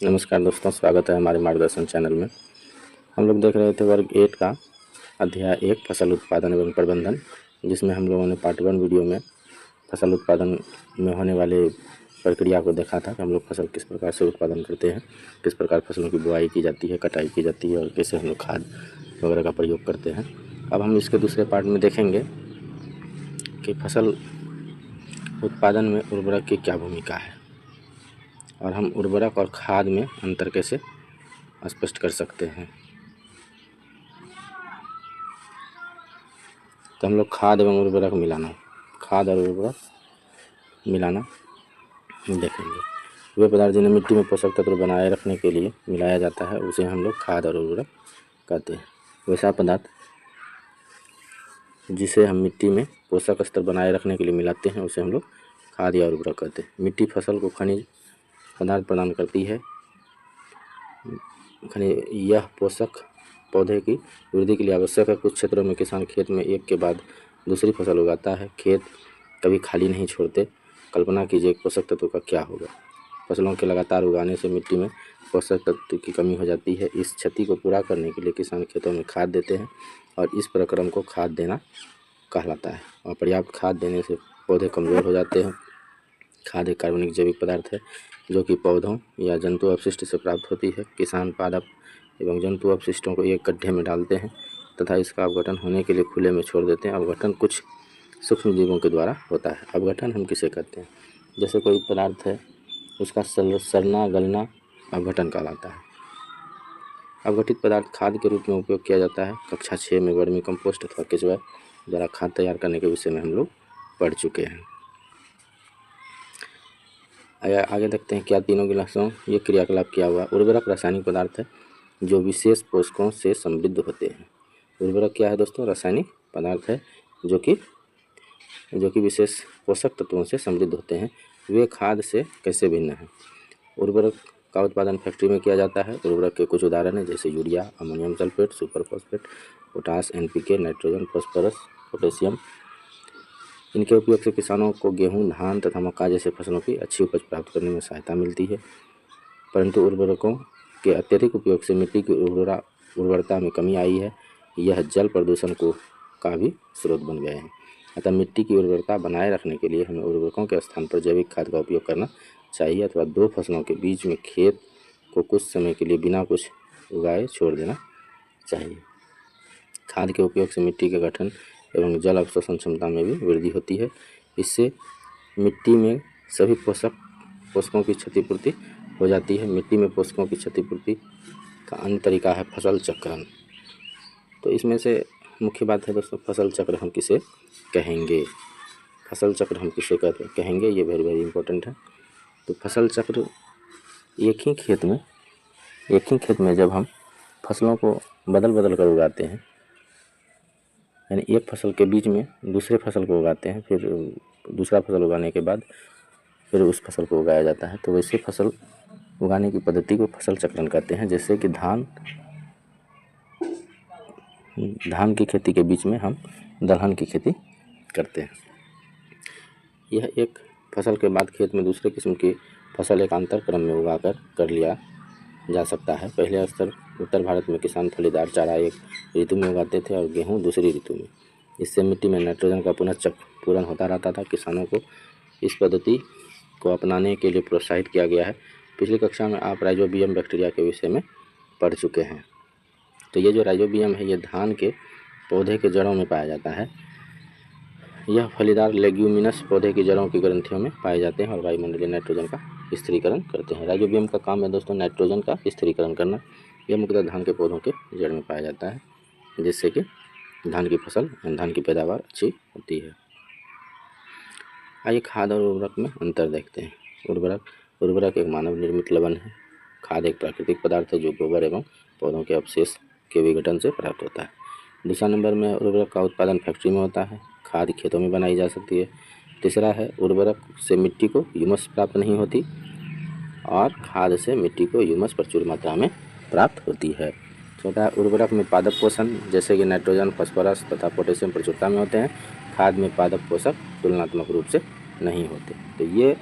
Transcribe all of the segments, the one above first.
नमस्कार दोस्तों, स्वागत है हमारे मार्गदर्शन चैनल में। हम लोग देख रहे थे वर्ग 8 का अध्याय 1 फसल उत्पादन एवं प्रबंधन, जिसमें हम लोगों ने पार्ट 1 वीडियो में फसल उत्पादन में होने वाले प्रक्रिया को देखा था कि हम लोग फसल किस प्रकार से उत्पादन करते हैं, किस प्रकार फसलों की बुआई की जाती है, कटाई की जाती है और कैसे हम लोग खाद वगैरह का प्रयोग करते हैं। अब हम इसके दूसरे पार्ट में देखेंगे कि फसल उत्पादन में उर्वरक की क्या भूमिका है और हम उर्वरक और खाद में अंतर कैसे स्पष्ट कर सकते हैं। तो हम लोग खाद और उर्वरक मिलाना देखेंगे। वे पदार्थ जिन्हें मिट्टी में पोषक तत्व बनाए रखने के लिए मिलाया जाता है उसे हम लोग खाद और उर्वरक कहते हैं। वैसा पदार्थ जिसे हम मिट्टी में पोषक स्तर बनाए रखने के लिए मिलाते हैं उसे हम लोग खाद या उर्वरक कहते हैं। मिट्टी फसल को खनिज पदार्थ प्रदान करती है। यह पोषक पौधे की वृद्धि के लिए आवश्यक है। कुछ क्षेत्रों में किसान खेत में एक के बाद दूसरी फसल उगाता है। खेत कभी खाली नहीं छोड़ते। कल्पना कीजिए पोषक तत्व का क्या होगा। फसलों के लगातार उगाने से मिट्टी में पोषक तत्व की कमी हो जाती है। इस क्षति को पूरा करने के लिए किसान खेतों में खाद देते हैं और इस प्रक्रम को खाद देना कहलाता है। और पर्याप्त खाद देने से पौधे कमज़ोर हो जाते हैं। खाद एक कार्बनिक जैविक पदार्थ है जो कि पौधों या जंतु अपशिष्ट से प्राप्त होती है। किसान पादप एवं जंतु अपशिष्टों को एक गड्ढे में डालते हैं तथा इसका अपघटन होने के लिए खुले में छोड़ देते हैं। अपघटन कुछ सूक्ष्म जीवों के द्वारा होता है। अपघटन हम किसे कहते हैं? जैसे कोई पदार्थ है उसका सड़ना गलना अपघटन कहलाता है। अपघटित पदार्थ खाद के रूप में उपयोग किया जाता है। कक्षा 6 में वर्मी कंपोस्ट अथवा केचुआ द्वारा खाद तैयार करने के विषय में हम लोग पढ़ चुके हैं। आगे देखते हैं क्या तीनों गिलासों ये क्रियाकलाप किया हुआ। उर्वरक रासायनिक पदार्थ है जो विशेष पोषकों से समृद्ध होते हैं। उर्वरक क्या है दोस्तों? रासायनिक पदार्थ है जो कि विशेष पोषक तत्वों से समृद्ध होते हैं। वे खाद से कैसे भिन्न हैं? उर्वरक का उत्पादन फैक्ट्री में किया जाता है। उर्वरक के कुछ उदाहरण हैं जैसे urea, ammonium sulphate, super phosphate, potash, NPK, nitrogen, phosphorus, potassium. इनके उपयोग से किसानों को गेहूं, धान तथा मक्का जैसे फसलों की अच्छी उपज प्राप्त करने में सहायता मिलती है। परंतु उर्वरकों के अत्यधिक उपयोग से मिट्टी की उर्वरता में कमी आई है। यह जल प्रदूषण का भी स्रोत बन गए हैं। अतः मिट्टी की उर्वरता बनाए रखने के लिए हमें उर्वरकों के स्थान पर जैविक खाद का उपयोग करना चाहिए अथवा दो फसलों के बीच में खेत को कुछ समय के लिए बिना कुछ उगाए छोड़ देना चाहिए। खाद के उपयोग से मिट्टी के गठन एवं जल अवशोषण क्षमता में भी वृद्धि होती है। इससे मिट्टी में सभी पोषकों की क्षतिपूर्ति हो जाती है। मिट्टी में पोषकों की क्षतिपूर्ति का अन्य तरीका है फसल चक्रण। तो इसमें से मुख्य बात है दोस्तों, फसल चक्र हम किसे कहेंगे? फसल चक्र हम किसे कहेंगे, ये वेरी वेरी इंपॉर्टेंट है। तो फसल चक्र एक ही खेत में जब हम फसलों को बदल बदल कर उगाते हैं, यानी एक फसल के बीच में दूसरे फसल को उगाते हैं, फिर दूसरा फसल उगाने के बाद फिर उस फसल को उगाया जाता है, तो वैसे फसल उगाने की पद्धति को फसल चक्रण कहते हैं। जैसे कि धान की खेती के बीच में हम दलहन की खेती करते हैं। यह एक फसल के बाद खेत में दूसरे किस्म की फसल एक अंतर क्रम में उगाकर कर लिया जा सकता है। पहले उत्तर भारत में किसान फलीदार चारा एक ऋतु में उगाते थे और गेहूं दूसरी ऋतु में। इससे मिट्टी में नाइट्रोजन का पुनश्चक्र पूर्ण होता रहता था। किसानों को इस पद्धति को अपनाने के लिए प्रोत्साहित किया गया है। पिछली कक्षा में आप राइजोबियम बैक्टीरिया के विषय में पढ़ चुके हैं। तो ये जो राइजोबियम है ये धान के पौधे के जड़ों में पाया जाता है। यह फलीदार लेग्यूमिनस पौधे की जड़ों की ग्रंथियों में पाए जाते हैं और वायुमंडलीय नाइट्रोजन का स्थिरीकरण करते हैं। राइजोबियम का काम है दोस्तों नाइट्रोजन का स्थिरीकरण करना। यह मुख्यतः धान के पौधों के जड़ में पाया जाता है, जिससे कि धान की पैदावार अच्छी होती है। आइए खाद और उर्वरक में अंतर देखते हैं। उर्वरक एक मानव निर्मित लवण है। खाद एक प्राकृतिक पदार्थ है जो गोबर एवं पौधों के अवशेष के विघटन से प्राप्त होता है। दूसरा नंबर में उर्वरक का उत्पादन फैक्ट्री में होता है। खाद खेतों में बनाई जा सकती है। तीसरा है उर्वरक से मिट्टी को ह्यूमस प्राप्त नहीं होती और खाद से मिट्टी को ह्यूमस प्रचुर मात्रा में प्राप्त होती है। चौथा उर्वरक में पादप पोषण जैसे कि नाइट्रोजन, फास्फोरस तथा पोटेशियम प्रचुरता में होते हैं। खाद में पादप पोषक तुलनात्मक रूप से नहीं होते। तो ये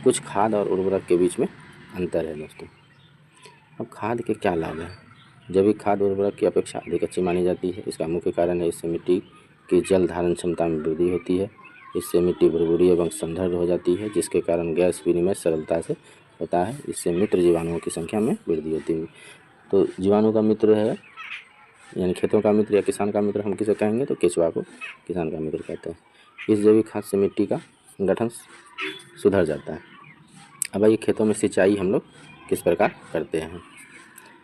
कुछ खाद और उर्वरक के बीच में अंतर है दोस्तों। अब खाद के क्या लाभ हैं? जैविक खाद उर्वरक की अपेक्षा अधिक अच्छी मानी जाती है। इसका मुख्य कारण है इससे मिट्टी की जल धारण क्षमता में वृद्धि होती है। इससे मिट्टी भुरभुरी एवं समृद्ध हो जाती है, जिसके कारण गैस विनिमय सरलता से होता है। इससे मित्र जीवाणुओं की संख्या में वृद्धि होती है। तो जीवाणु का मित्र है, यानी खेतों का मित्र या किसान का मित्र हम किसे कहेंगे? तो केचुआ को किसान का मित्र कहते हैं। इस जैविक खाद से मिट्टी का गठन सुधर जाता है। अब आइए खेतों में सिंचाई हम लोग किस प्रकार करते हैं।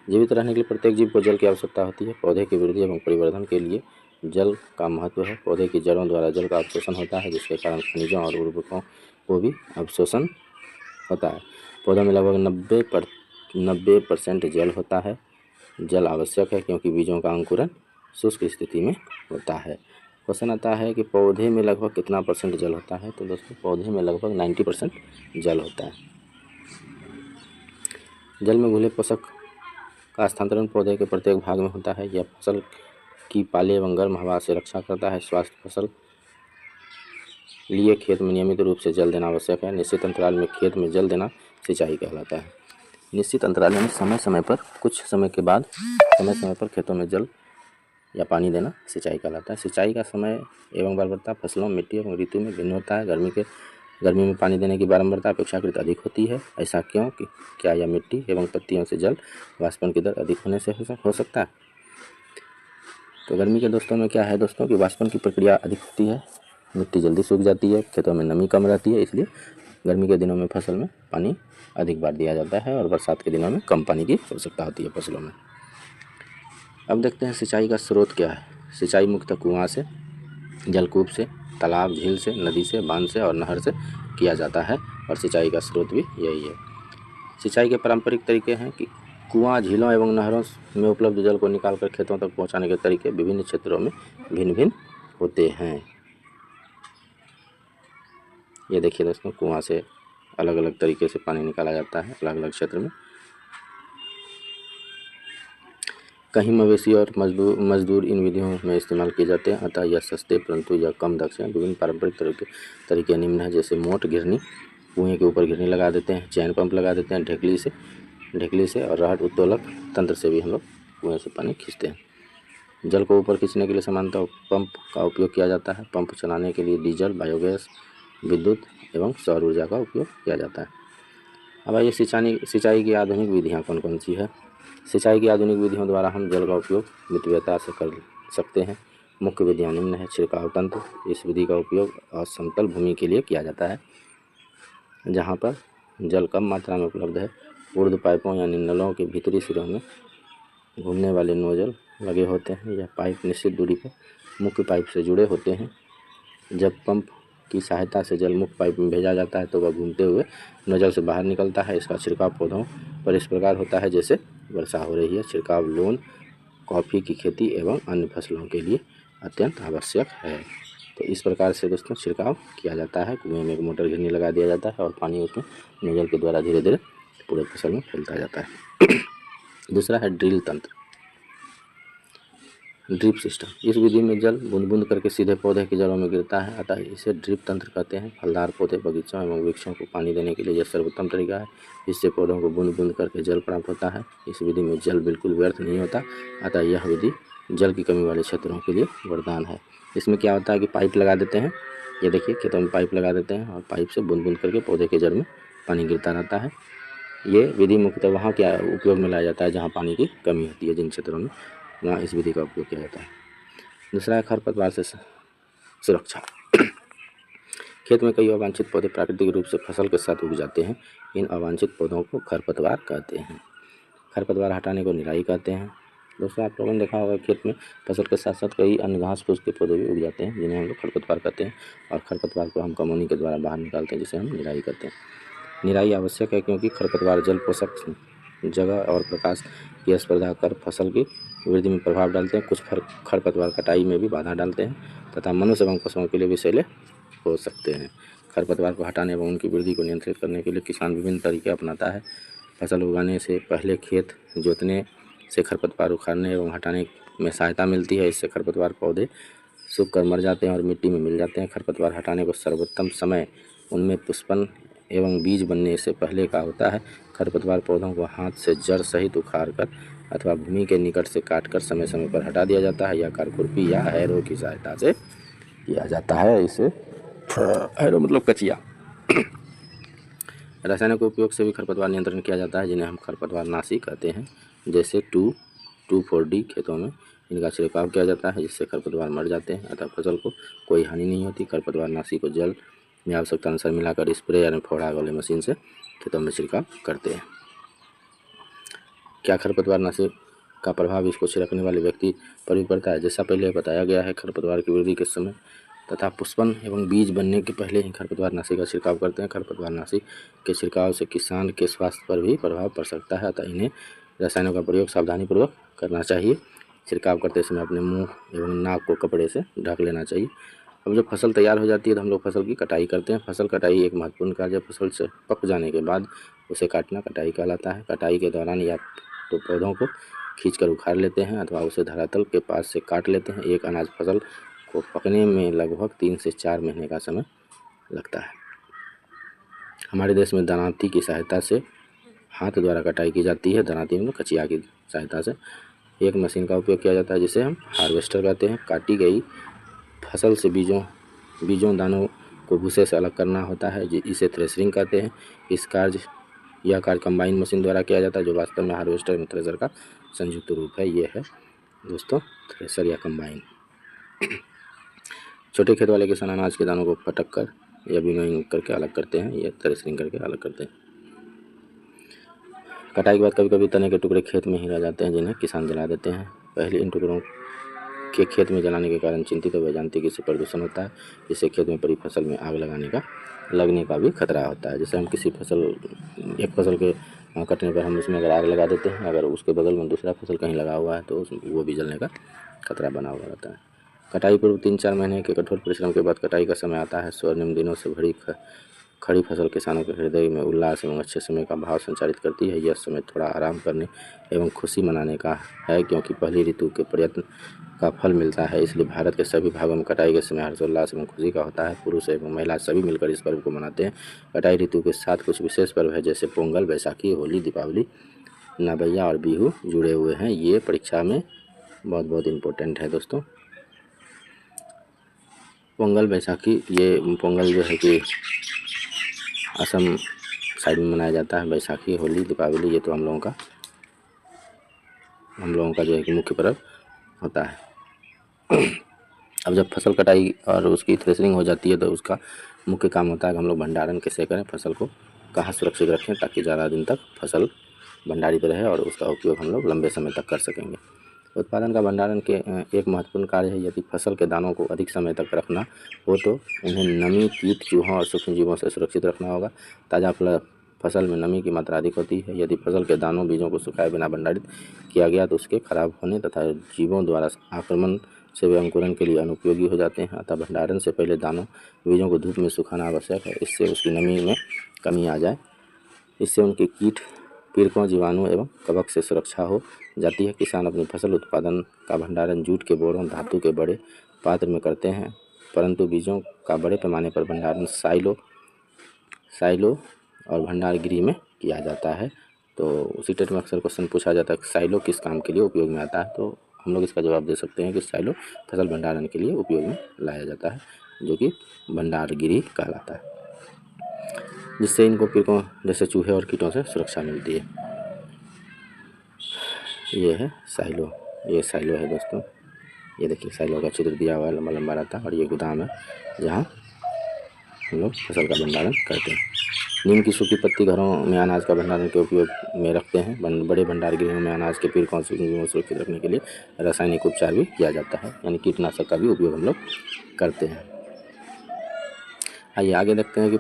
जीवित रहने के लिए प्रत्येक जीव को जल की आवश्यकता होती है। पौधे की वृद्धि एवं परिवर्धन के लिए जल का महत्व है। पौधे की जड़ों द्वारा जल का अवशोषण होता है, जिसके कारण खनिजों और उर्वरकों को भी अवशोषण होता है। पौधों में लगभग 90% जल होता है। जल आवश्यक है क्योंकि बीजों का अंकुरन शुष्क स्थिति में होता है। क्वेश्चन आता है कि पौधे में लगभग कितना % जल होता है? तो दोस्तों पौधे में लगभग 90% जल होता है। जल में घुले पोषक का स्थानांतरण पौधे के प्रत्येक भाग में होता है। यह फसल की पाले एवं गर्म हवा से रक्षा करता है। स्वास्थ्य फसल लिए खेत में नियमित रूप से जल देना आवश्यक है। निश्चित अंतराल में खेत में जल देना सिंचाई कहलाता है। निश्चित अंतराल यानी समय समय पर, कुछ समय के बाद समय समय पर खेतों में जल या पानी देना सिंचाई कहलाता है। सिंचाई का समय एवं बर्बरता फसलों, मिट्टी एवं ऋतु में भिन्न होता है। गर्मी में पानी देने की बारंबारता अपेक्षाकृत अधिक होती है। ऐसा क्यों? कि क्या यह मिट्टी एवं पत्तियों से जल वाष्पन की दर अधिक होने से हो सकता है? तो गर्मी के दोस्तों में क्या है दोस्तों कि वाष्पन की प्रक्रिया अधिक होती है, मिट्टी जल्दी सूख जाती है, खेतों में नमी कम रहती है, इसलिए गर्मी के दिनों में फसल में पानी अधिक बार दिया जाता है और बरसात के दिनों में कम पानी की आवश्यकता होती है फसलों में। अब देखते हैं सिंचाई का स्रोत क्या है। सिंचाई मुख्यतः कुआं से, जलकूप से, तालाब, झील से, नदी से, बांध से और नहर से किया जाता है और सिंचाई का स्रोत भी यही है। सिंचाई के पारंपरिक तरीके हैं कि कुआं, झीलों एवं नहरों में उपलब्ध जल को निकालकर खेतों तक पहुंचाने के तरीके विभिन्न क्षेत्रों में भिन्न भिन्न होते हैं। ये देखिए दोस्तों, कुआं से अलग अलग तरीके से पानी निकाला जाता है अलग अलग क्षेत्र में। कहीं मवेशी और मजदूर इन विधियों में इस्तेमाल किए जाते हैं, अतः यह सस्ते परंतु यह कम दक्ष हैं। विभिन्न पारंपरिक तरीके निम्न है, जैसे मोट घिरनी, कुएं के ऊपर घिरनी लगा देते हैं, चैन पंप लगा देते हैं, ढेकली से और रहट उत्तोलक तंत्र से भी हम लोग कुएं से पानी खींचते हैं। जल को ऊपर खींचने के लिए सामान्यतः पंप का उपयोग किया जाता है। पंप चलाने के लिए डीजल, बायोगैस, विद्युत एवं सौर ऊर्जा का उपयोग किया जाता है। अब आइए सिंचाई की आधुनिक विधियाँ कौन कौन सी है। सिंचाई की आधुनिक विधियों द्वारा हम जल का उपयोग मितव्ययता से कर सकते हैं। मुख्य विधियाँ निम्न है। छिड़काव तंत्र, इस विधि का उपयोग असमतल भूमि के लिए किया जाता है जहाँ पर जल कम मात्रा में उपलब्ध है। ऊर्ध्व पाइपों यानी नलों के भीतरी सिरों में घूमने वाले नोजल लगे होते हैं। यह पाइप निश्चित दूरी पर मुख्य पाइप से जुड़े होते हैं। जब पंप की सहायता से जल मुख्य पाइप में भेजा जाता है तो वह घूमते हुए नोजल से बाहर निकलता है। इसका छिड़काव पौधों पर इस प्रकार होता है जैसे वर्षा हो रही है। छिड़काव लोन, कॉफ़ी की खेती एवं अन्य फसलों के लिए अत्यंत आवश्यक है। तो इस प्रकार से दोस्तों छिड़काव किया जाता है। कुएं में एक मोटर घिरनी लगा दिया जाता है और पानी उसमें नोजल के द्वारा धीरे धीरे पूरे फसल में फैलता जाता है। दूसरा है ड्रिल तंत्र, ड्रिप सिस्टम। इस विधि में जल बूंद बूंद करके सीधे पौधे की जड़ों में गिरता है, अतः इसे ड्रिप तंत्र कहते हैं। फलदार पौधे, बगीचों एवं वृक्षों को पानी देने के लिए यह सर्वोत्तम तरीका है। इससे पौधों को बूंद बूंद करके जल प्राप्त होता है। इस विधि में जल बिल्कुल व्यर्थ नहीं होता, अतः यह विधि जल की कमी वाले क्षेत्रों के लिए वरदान है। इसमें क्या होता है कि पाइप लगा देते हैं, ये देखिए खेतों में पाइप लगा देते हैं और पाइप से बूंद बूंद करके पौधे के जड़ में पानी गिरता रहता है। ये विधि मुख्यतः वहाँ क्या उपयोग में लाया जाता है जहाँ पानी की कमी होती है, जिन क्षेत्रों में वहाँ इस विधि का उपयोग किया जाता है। दूसरा है खरपतवार से सुरक्षा। खेत में कई अवांछित पौधे प्राकृतिक रूप से फसल के साथ उग जाते हैं। इन अवांछित पौधों को खरपतवार कहते हैं। खरपतवार हटाने को निराई कहते हैं। दोस्तों आप लोगों ने देखा होगा खेत में फसल के साथ साथ कई अन्य घास फूस के पौधे भी उग जाते हैं जिन्हें हम लोग खरपतवार कहते हैं और खरपतवार को हम कमौनी के द्वारा बाहर निकालते हैं जिसे हम निराई कहते हैं। निराई आवश्यक है क्योंकि खरपतवार जल, पोषक, जगह और प्रकाश की स्पर्धा कर फसल की वृद्धि में प्रभाव डालते हैं। कुछ खरपतवार कटाई में भी बाधा डालते हैं तथा मनुष्य एवं पशुओं के लिए विषैले हो सकते हैं। खरपतवार को हटाने एवं उनकी वृद्धि को नियंत्रित करने के लिए किसान विभिन्न तरीके अपनाता है। फसल उगाने से पहले खेत जोतने से खरपतवार उखाड़ने एवं हटाने में सहायता मिलती है। इससे खरपतवार पौधे सूख कर मर जाते हैं और मिट्टी में मिल जाते हैं। खरपतवार हटाने को सर्वोत्तम समय उनमें पुष्पन एवं बीज बनने से पहले का होता है। खरपतवार पौधों को हाथ से जड़ सहित उखाड़कर अथवा भूमि के निकट से काटकर समय समय पर हटा दिया जाता है या कारकुर्पी या हैरो की सहायता से किया जाता है। इसे हैरो मतलब कचिया। रासायनिक उपयोग से भी खरपतवार नियंत्रण किया जाता है, जिन्हें हम खरपतवार नाशी कहते हैं। जैसे 2,4-D खेतों में इनका छिड़काव किया जाता है, जिससे खरपतवार मर जाते हैं अतः फसल को कोई हानि नहीं होती। खरपतवार नाशी को जल में आवश्यकता अनुसार मिलाकर स्प्रे या फोड़ा वाले मशीन से खेतों में छिड़काव करते हैं। क्या खरपतवार नाशी का प्रभाव इसको छिड़कने वाले व्यक्ति पर भी पड़ता है? जैसा पहले बताया गया है, खरपतवार की वृद्धि के समय तथा पुष्पन एवं बीज बनने के पहले ही खरपतवार नाशी का छिड़काव करते हैं। खरपतवार नाशी के छिड़काव से किसान के स्वास्थ्य पर भी प्रभाव पड़ सकता है, अतः इन्हें रसायनों का प्रयोग सावधानीपूर्वक करना चाहिए। छिड़काव करते समय अपने मुंह एवं नाक को कपड़े से ढक लेना चाहिए। अब जब फसल तैयार हो जाती है तो हम लोग फसल की कटाई करते हैं। फसल कटाई एक महत्वपूर्ण कार्य है। फसल से पक जाने के बाद उसे काटना कटाई कहलाता है। कटाई के दौरान या तो पौधों को खींचकर उखाड़ लेते हैं अथवा उसे धरातल के पास से काट लेते हैं। एक अनाज फसल को पकने में लगभग 3 से 4 महीने का समय लगता है। हमारे देश में दरांती की सहायता से हाथ द्वारा कटाई की जाती है। दरांती में कचिया की सहायता से एक मशीन का उपयोग किया जाता है, जिसे हम हार्वेस्टर कहते हैं। काटी गई फसल से बीजों दानों को भूसे से अलग करना होता है, इसे थ्रेशरिंग कहते हैं। यह कार्य कंबाइन मशीन द्वारा किया जाता है, जो वास्तव में हार्वेस्टर एवं थ्रेशर का संयुक्त रूप है। ये है दोस्तों थ्रेशर या कंबाइन। छोटे खेत वाले किसान अनाज के दानों को फटक कर या विनोइंग करके अलग करते हैं, या थ्रेशरिंग करके अलग करते हैं। कटाई के बाद कभी कभी तने के टुकड़े खेत में ही रह जाते हैं, जिन्हें किसान जला देते हैं। पहले इन टुकड़ों के खेत में जलाने के कारण चिंतित व जानते कि इससे प्रदूषण होता है, जिससे खेत में पड़ी फसल में आग लगने का भी खतरा होता है। जैसे हम किसी एक फसल के कटने पर हम उसमें अगर आग लगा देते हैं, अगर उसके बगल में दूसरा फसल कहीं लगा हुआ है तो वो भी जलने का खतरा बना हुआ रहता है। कटाई पूर्व 3-4 महीने के कठोर परिश्रम के बाद कटाई का समय आता है। स्वर्णिम दिनों से भरी खड़ी फसल किसानों के हृदय में उल्लास एवं अच्छे समय का भाव संचारित करती है। यह समय थोड़ा आराम करने एवं खुशी मनाने का है, क्योंकि पहली ऋतु के प्रयत्न का फल मिलता है। इसलिए भारत के सभी भागों में कटाई के समय हर्षोल्लास एवं खुशी का होता है। पुरुष एवं महिला सभी मिलकर इस पर्व को मनाते हैं। कटाई ऋतु के साथ कुछ विशेष पर्व है, जैसे पोंगल, बैसाखी, होली, दीपावली, नवैया और बिहू जुड़े हुए हैं। ये परीक्षा में बहुत बहुत इम्पोर्टेंट है दोस्तों। पोंगल, बैसाखी, ये पोंगल जो है कि असम साइड में मनाया जाता है। बैसाखी, होली, दीपावली ये तो हम लोगों का जो है कि मुख्य पर्व होता है। अब जब फसल कटाई और उसकी थ्रेशरिंग हो जाती है तो उसका मुख्य काम होता है कि हम लोग भंडारण कैसे करें, फसल को कहाँ सुरक्षित रखें ताकि ज़्यादा दिन तक फसल भंडारित रहे और उसका उपयोग हम लोग लंबे समय तक कर सकेंगे। उत्पादन का भंडारण के एक महत्वपूर्ण कार्य है। यदि फसल के दानों को अधिक समय तक रखना हो तो उन्हें नमी, कीट, चूहों और सूक्ष्मजीवों से सुरक्षित रखना होगा। ताज़ा फसल में नमी की मात्रा अधिक होती है। यदि फसल के दानों बीजों को सुखाए बिना भंडारित किया गया तो उसके खराब होने तथा जीवों द्वारा आक्रमण से वे अंकुरण के लिए अनुपयोगी हो जाते हैं। अतः भंडारण से पहले दानों बीजों को धूप में सुखाना आवश्यक है, इससे उसकी नमी में कमी आ जाए। इससे उनके कीट, पीड़कों, जीवाणु एवं कवक से सुरक्षा हो जाती है। किसान अपनी फसल उत्पादन का भंडारण जूट के बोरों, धातु के बड़े पात्र में करते हैं, परंतु बीजों का बड़े पैमाने पर भंडारण साइलो और भंडार गृह में किया जाता है। तो उसी टेट में अक्सर क्वेश्चन पूछा जाता है कि साइलो किस काम के लिए उपयोग में आता है, तो हम लोग इसका जवाब दे सकते हैं कि साइलो फसल भंडारण के लिए उपयोग में लाया जाता है, जो कि भंडार गृह कहलाता है, जिससे इनको पीड़कों जैसे चूहे और कीटों से सुरक्षा मिलती है। ये है साइलो, ये साइलो है दोस्तों। ये देखिए साइलो का चित्र दिया हुआ है, लंबा लंबा रहता है, और ये गोदाम है जहाँ हम लोग फसल का भंडारण करते हैं। नीम की सूखी पत्ती घरों में अनाज का भंडारण के उपयोग में रखते हैं। बड़े भंडार गृहों में अनाज के पीड़कों से सुरक्षित रखने के लिए रासायनिक उपचार भी किया जाता है, यानी कीटनाशक का भी उपयोग हम लोग करते हैं। आइए आगे देखते हैं कि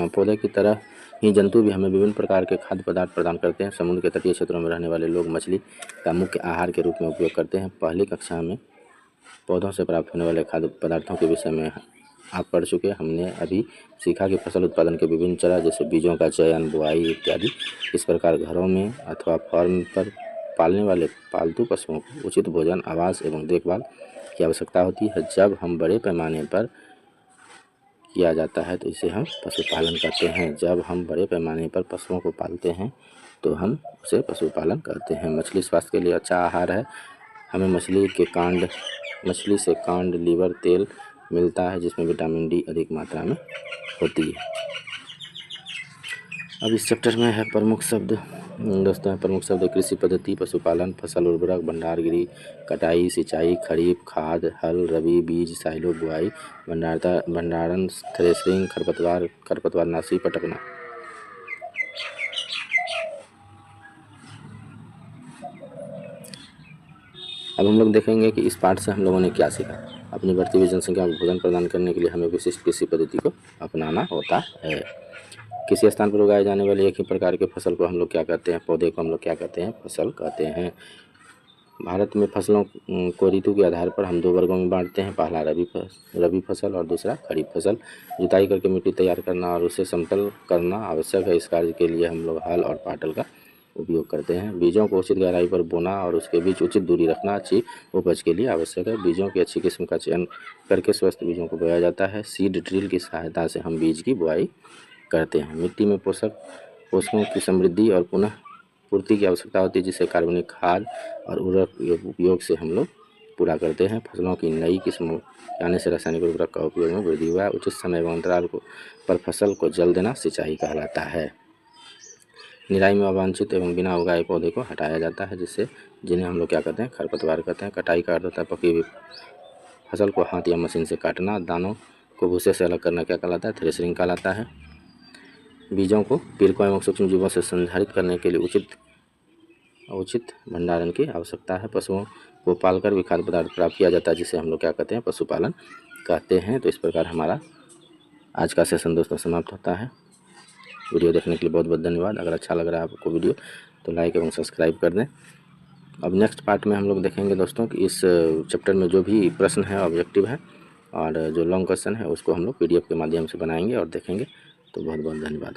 पौधे की तरह ही जंतु भी हमें विभिन्न प्रकार के खाद्य पदार्थ प्रदान करते हैं। समुद्र के तटीय क्षेत्रों में रहने वाले लोग मछली का मुख्य आहार के रूप में उपयोग करते हैं। पहली कक्षा में पौधों से प्राप्त होने वाले खाद्य पदार्थों के विषय में आप पढ़ चुके। हमने अभी सीखा कि फसल उत्पादन के विभिन्न चरण, जैसे बीजों का चयन, बुआई इत्यादि। इस प्रकार घरों में अथवा फार्म पर पालने वाले पालतू पशुओं को उचित भोजन, आवास एवं देखभाल की आवश्यकता होती है। जब हम बड़े पैमाने पर किया जाता है तो इसे हम पशुपालन कहते हैं। जब हम बड़े पैमाने पर पशुओं को पालते हैं तो हम उसे पशुपालन कहते हैं। मछली स्वास्थ्य के लिए अच्छा आहार है। हमें मछली से कांड, लीवर, तेल मिलता है जिसमें विटामिन डी अधिक मात्रा में होती है। अब इस चैप्टर में है प्रमुख शब्द दोस्तों। प्रमुख शब्द कृषि पद्धति, पशुपालन, फसल, उर्वरक, भंडारगिरी, कटाई, सिंचाई, खरीफ, खाद, हल, रबी, बीज, साइलो, बुआई, भंडारण, थ्रेसिंग, खरपतवारनाशी, पटकना। अब हम लोग देखेंगे कि इस पाठ से हम लोगों ने क्या सीखा। अपनी बढ़ती हुई जनसंख्या को भोजन प्रदान करने के लिए हमें विशिष्ट कृषि पद्धति को अपनाना होता है। किसी स्थान पर उगाए जाने वाले एक ही प्रकार के फसल को हम लोग क्या कहते हैं? पौधे को हम लोग क्या कहते हैं? फसल कहते हैं। भारत में फसलों को ऋतु के आधार पर हम 2 वर्गों में बांटते हैं। पहला रबी फसल और दूसरा खरीफ फसल। जुताई करके मिट्टी तैयार करना और उसे समतल करना आवश्यक है। इस कार्य के लिए हम लोग हल और पाटल का उपयोग करते हैं। बीजों को उचित गहराई पर बोना और उसके बीच उचित दूरी रखना अच्छी उपज के लिए आवश्यक है। बीजों की अच्छी किस्म का चयन करके स्वस्थ बीजों को बोया जाता है। सीड ड्रिल की सहायता से हम बीज की बुआई करते हैं। मिट्टी में पोषकों की समृद्धि और पुनः पूर्ति की आवश्यकता होती है जिसे कार्बनिक खाद और उर्वरक उपयोग से हम लोग पूरा करते हैं। फसलों की नई किस्मों के आने से रासायनिक उर्वरक का उपयोग में वृद्धि हुआ है। उचित समय एवं अंतराल पर फसल को जल देना सिंचाई कहलाता है। निराई में अवांछित एवं बिना उगाए पौधे को हटाया जाता है जिन्हें हम लोग क्या कहते हैं? खरपतवार कहते हैं। कटाई का अर्थ होता है पकी हुई फसल को हाथ या मशीन से काटना। दानों को भूसे से अलग करना क्या कहलाता है? थ्रेशरिंग कहलाता है। बीजों को पीड़कों एवं सूक्ष्म जीवों से संधारित करने के लिए उचित भंडारण की आवश्यकता है। पशुओं को पालकर भी खाद्य पदार्थ प्राप्त किया जाता है जिसे हम लोग क्या कहते हैं? पशुपालन कहते हैं। तो इस प्रकार हमारा आज का सेशन दोस्तों समाप्त होता है। वीडियो देखने के लिए बहुत बहुत धन्यवाद। अगर अच्छा लग रहा है आपको वीडियो तो लाइक एवं सब्सक्राइब कर दें। अब नेक्स्ट पार्ट में हम लोग देखेंगे दोस्तों कि इस चैप्टर में जो भी प्रश्न है ऑब्जेक्टिव है और जो लॉन्ग क्वेश्चन है उसको हम लोग PDF के माध्यम से बनाएंगे और देखेंगे। तो बहुत बहुत धन्यवाद।